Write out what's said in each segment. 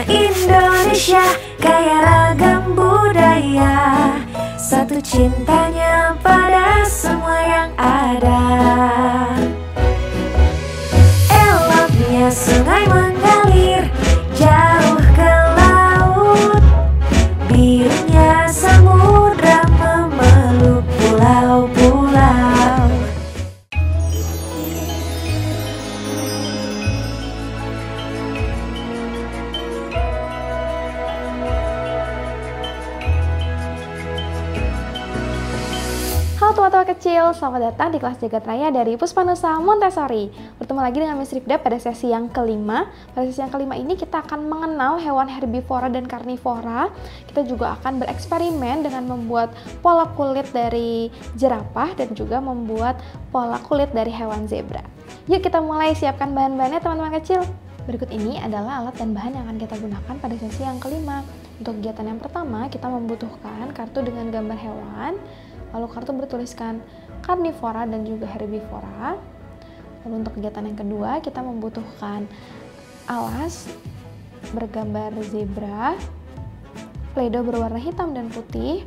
Indonesia kaya ragam budaya, satu cintanya pada semua yang ada. Eloknya sungai mengalir jauh ke laut, birunya samudra memeluk pulau-pulau. Halo tua-tua kecil, selamat datang di kelas Jagat Raya dari Puspanusa Montessori. Bertemu lagi dengan Miss Rifda pada sesi yang kelima. Pada sesi yang kelima ini kita akan mengenal hewan herbivora dan karnivora. Kita juga akan bereksperimen dengan membuat pola kulit dari jerapah dan juga membuat pola kulit dari hewan zebra. Yuk kita mulai siapkan bahan-bahannya teman-teman kecil. Berikut ini adalah alat dan bahan yang akan kita gunakan pada sesi yang kelima. Untuk kegiatan yang pertama, kita membutuhkan kartu dengan gambar hewan. Lalu kartu bertuliskan karnivora dan juga herbivora. Lalu untuk kegiatan yang kedua, kita membutuhkan alas bergambar zebra, Play-Doh berwarna hitam dan putih.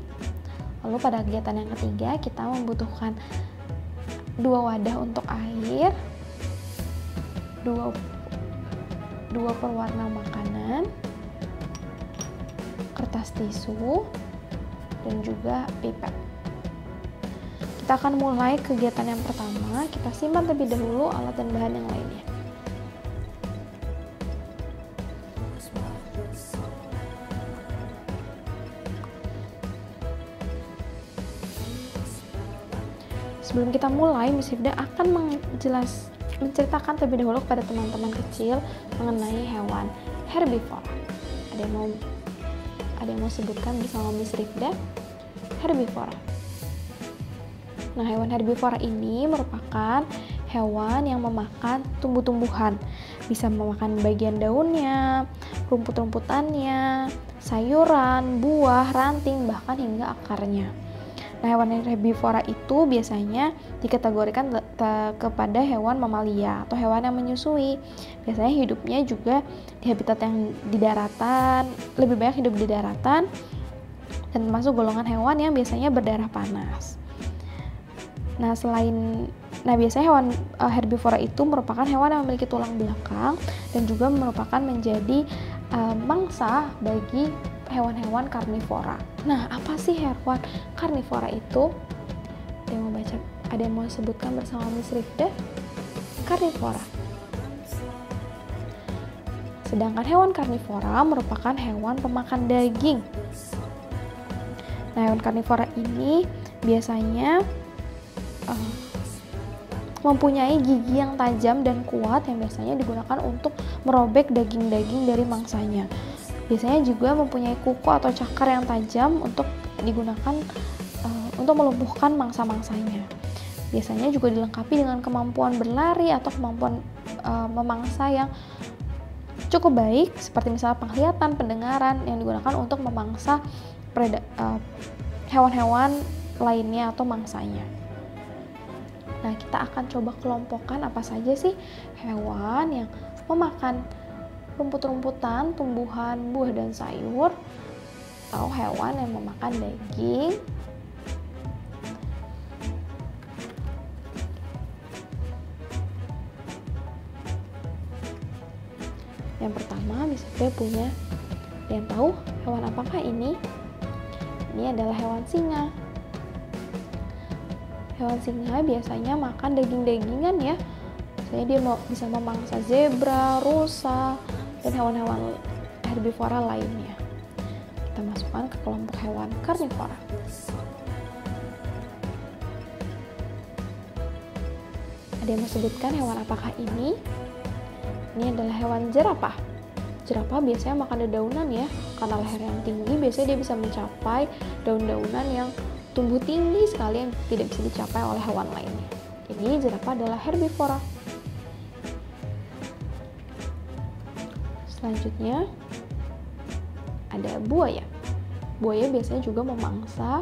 Lalu pada kegiatan yang ketiga, kita membutuhkan 2 wadah untuk air, 2 perwarna makanan, kertas tisu, dan juga pipet. Kita akan mulai kegiatan yang pertama. Kita simpan terlebih dahulu alat dan bahan yang lainnya. Sebelum kita mulai, Miss Rifda akan menceritakan terlebih dahulu kepada teman-teman kecil mengenai hewan herbivora. Ada yang mau sebutkan bersama Miss Rifda? Herbivora. Nah, hewan herbivora ini merupakan hewan yang memakan tumbuh-tumbuhan. Bisa memakan bagian daunnya, rumput-rumputannya, sayuran, buah, ranting, bahkan hingga akarnya. Nah, hewan herbivora itu biasanya dikategorikan kepada hewan mamalia atau hewan yang menyusui. Biasanya hidupnya juga di habitat yang di daratan, lebih banyak hidup di daratan, dan termasuk golongan hewan yang biasanya berdarah panas. Nah, biasanya hewan herbivora itu merupakan hewan yang memiliki tulang belakang dan juga merupakan menjadi mangsa bagi hewan-hewan karnivora. Nah, apa sih hewan karnivora itu? Ada yang mau sebutkan bersama Miss Rifda? Karnivora. Sedangkan hewan karnivora merupakan hewan pemakan daging. Nah, hewan karnivora ini biasanya mempunyai gigi yang tajam dan kuat yang biasanya digunakan untuk merobek daging-daging dari mangsanya. Biasanya juga mempunyai kuku atau cakar yang tajam untuk digunakan untuk melumpuhkan mangsa-mangsanya. Biasanya juga dilengkapi dengan kemampuan berlari atau kemampuan memangsa yang cukup baik, seperti misalnya penglihatan, pendengaran yang digunakan untuk memangsa hewan-hewan lainnya atau mangsanya. Nah, kita akan coba kelompokkan apa saja sih hewan yang memakan rumput-rumputan, tumbuhan, buah, dan sayur, atau hewan yang memakan daging. Yang pertama, misalnya punya yang tahu hewan apakah ini? Ini adalah hewan singa. Hewan singa biasanya makan daging-dagingan ya. Misalnya dia bisa memangsa zebra, rusa, dan hewan-hewan herbivora lainnya. Kita masukkan ke kelompok hewan karnivora. Ada yang sebutkan hewan apakah ini? Ini adalah hewan jerapah. Jerapah biasanya makan dedaunan ya. Karena leher yang tinggi, biasanya dia bisa mencapai daun-daunan yang tumbuh tinggi sekali yang tidak bisa dicapai oleh hewan lainnya. Jadi jerapah adalah herbivora. Selanjutnya ada buaya. Buaya biasanya juga memangsa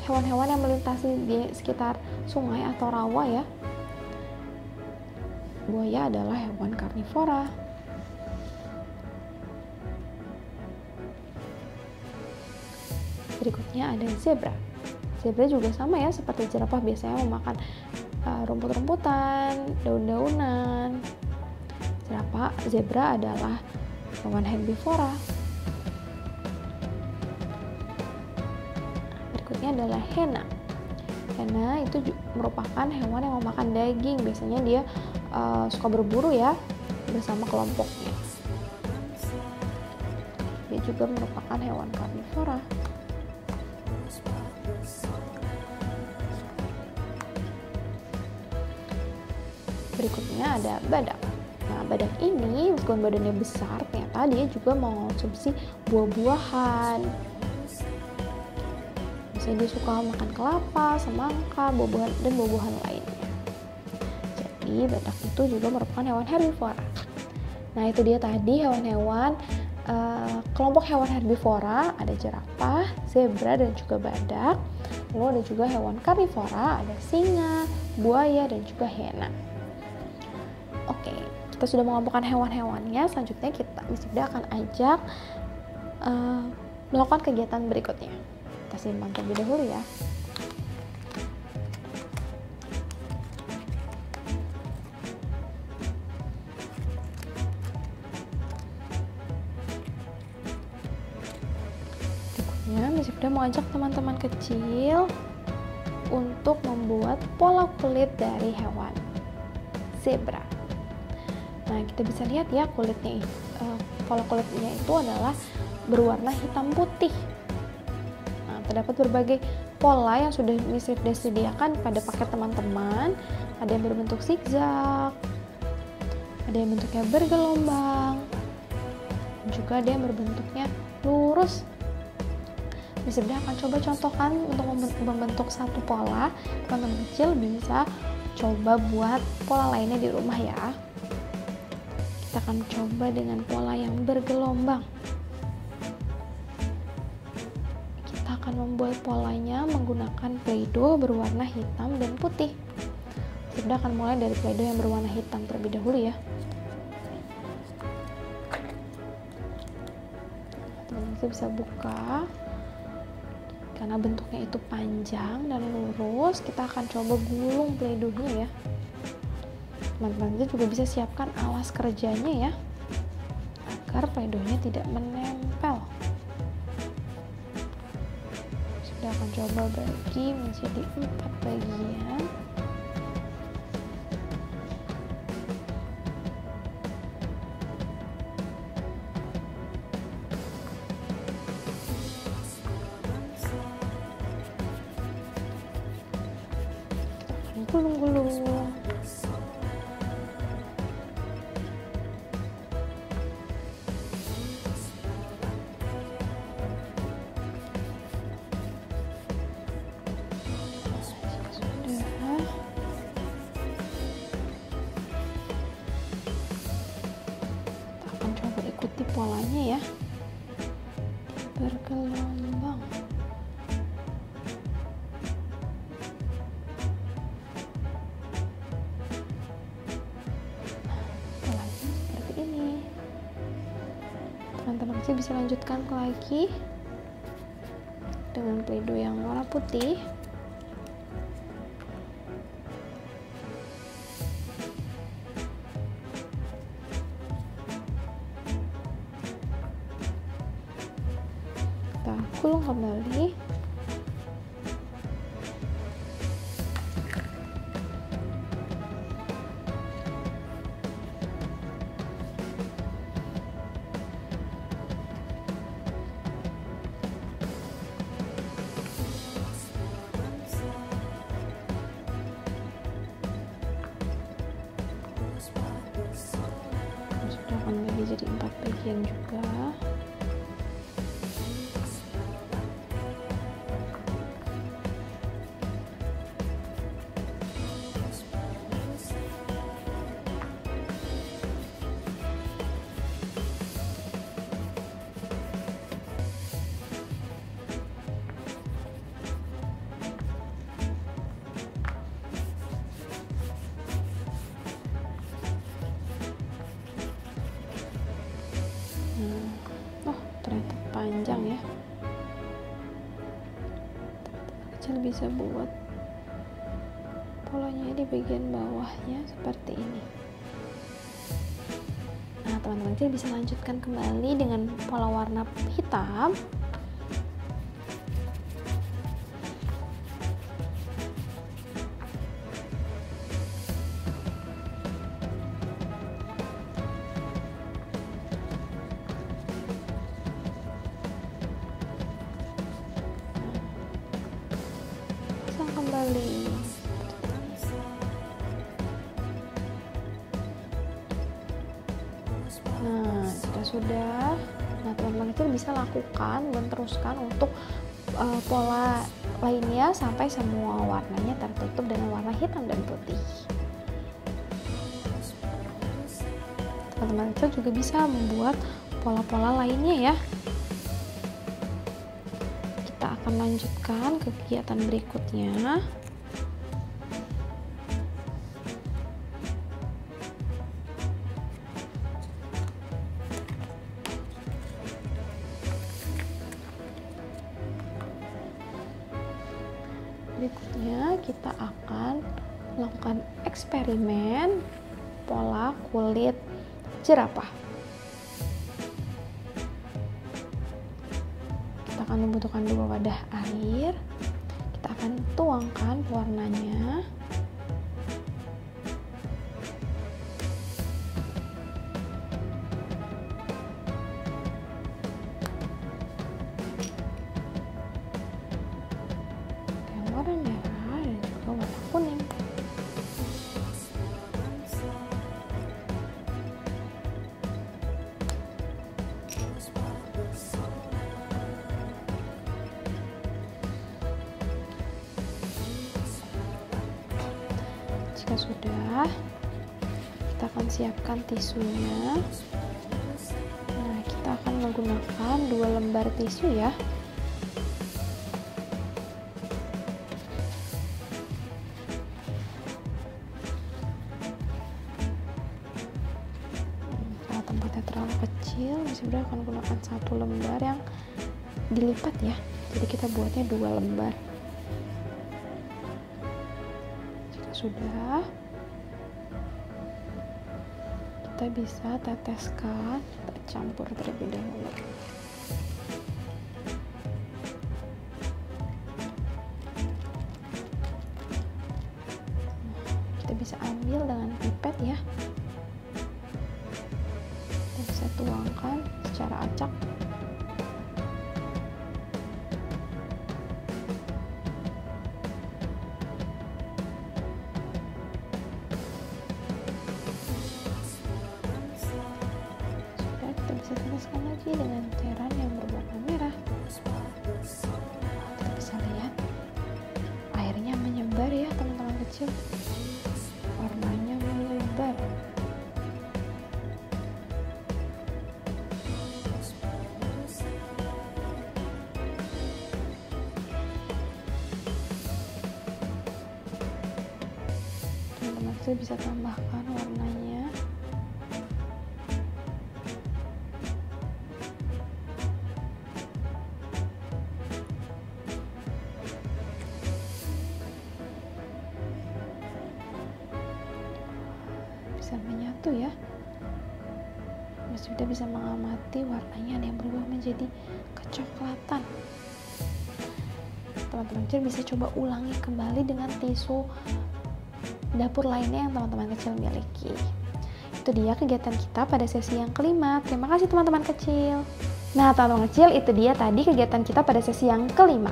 hewan-hewan yang melintasi di sekitar sungai atau rawa ya. Buaya adalah hewan karnivora. Berikutnya ada zebra. Zebra juga sama ya, seperti jerapah biasanya memakan rumput-rumputan, daun-daunan. Zebra adalah hewan herbivora. Berikutnya adalah hiena. Hiena itu merupakan hewan yang memakan daging. Biasanya dia suka berburu ya bersama kelompoknya. Dia juga merupakan hewan karnivora. Berikutnya ada badak. Nah, badak ini meskipun badannya besar, ternyata dia juga mengonsumsi buah-buahan. Misalnya dia suka makan kelapa, semangka, buah-buahan lainnya. Jadi badak itu juga merupakan hewan herbivora. Nah, itu dia tadi hewan-hewan kelompok hewan herbivora, ada jerapah, zebra, dan juga badak. Lalu ada juga hewan karnivora, ada singa, buaya, dan juga hiena. Oke, kita sudah mengelompokkan hewan-hewannya. Selanjutnya Miss Ifda akan ajak melakukan kegiatan berikutnya. Kita simpan terlebih dahulu ya. Miss Ifda mau ajak teman-teman kecil untuk membuat pola kulit dari hewan zebra. Nah, kita bisa lihat ya pola kulitnya itu adalah berwarna hitam putih. Nah, terdapat berbagai pola yang sudah Miss Ifda sediakan pada paket teman-teman. Ada yang berbentuk zigzag, ada yang bentuknya bergelombang, juga ada yang berbentuknya lurus. Miss Ifda akan coba contohkan untuk membentuk satu pola. Teman-teman kecil bisa coba buat pola lainnya di rumah ya. Kita akan coba dengan pola yang bergelombang. Kita akan membuat polanya menggunakan Play-Doh berwarna hitam dan putih. Miss Ifda akan mulai dari Play-Doh yang berwarna hitam terlebih dahulu ya. Teman-teman bisa buka. Karena bentuknya itu panjang dan lurus, kita akan coba gulung Play-Doh-nya ya. Teman-teman juga bisa siapkan alas kerjanya ya, agar Play-Doh-nya tidak menempel. Sudah akan coba bagi menjadi 4 bagian. Gulung-gulung. Ikuti polanya ya, bergelombang. Polanya seperti ini. Teman-teman bisa lanjutkan lagi dengan Play-Doh yang warna putih. Kita gulung kembali. Sudah akan bagi jadi 4 bagian juga. Oh, ternyata panjang ya. kecil bisa buat polanya di bagian bawahnya seperti ini. Nah, teman-teman kecil bisa lanjutkan kembali dengan pola warna hitam. Kembali. Nah, jika sudah, teman-teman kecil bisa lakukan dan teruskan untuk pola lainnya sampai semua warnanya tertutup dengan warna hitam dan putih. Teman-teman kecil juga bisa membuat pola-pola lainnya ya. Kita akan lanjutkan ke kegiatan berikutnya. Berikutnya kita akan melakukan eksperimen pola kulit jerapah. Kita akan membutuhkan 2 wadah air. Kita akan tuangkan warnanya. Warna merah dan juga warna kuning. Jika sudah, kita akan siapkan tisunya. Nah, kita akan menggunakan 2 lembar tisu ya. Tempatnya terlalu kecil, Miss Ibda akan gunakan 1 lembar yang dilipat ya, jadi kita buatnya 2 lembar. Jika sudah, kita bisa teteskan, kita campur terlebih dahulu. Kita bisa ambil dengan pipet ya. Bisa tuangkan secara acak. Sudah, kita bisa teteskan lagi dengan cairan yang berwarna merah. Kita bisa lihat airnya menyebar ya teman-teman kecil, warnanya menyebar. Kita bisa tambahkan warnanya. Bisa menyatu ya. Sudah bisa mengamati warnanya ada yang berubah menjadi kecoklatan. Teman-teman kecil bisa coba ulangi kembali dengan tisu dapur lainnya yang teman-teman kecil miliki. Itu dia kegiatan kita pada sesi yang kelima. Terima kasih teman-teman kecil. Nah, teman-teman kecil, itu dia tadi kegiatan kita pada sesi yang kelima.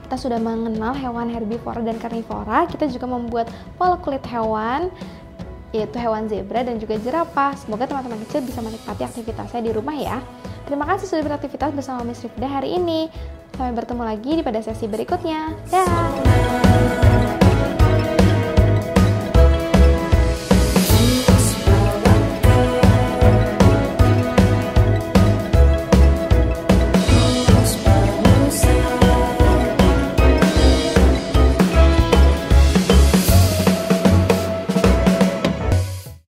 Kita sudah mengenal hewan herbivora dan karnivora. Kita juga membuat pola kulit hewan, yaitu hewan zebra dan juga jerapah. Semoga teman-teman kecil bisa menikmati aktivitasnya di rumah ya. Terima kasih sudah beraktivitas bersama Miss Rifda hari ini. Sampai bertemu lagi pada sesi berikutnya. Dah.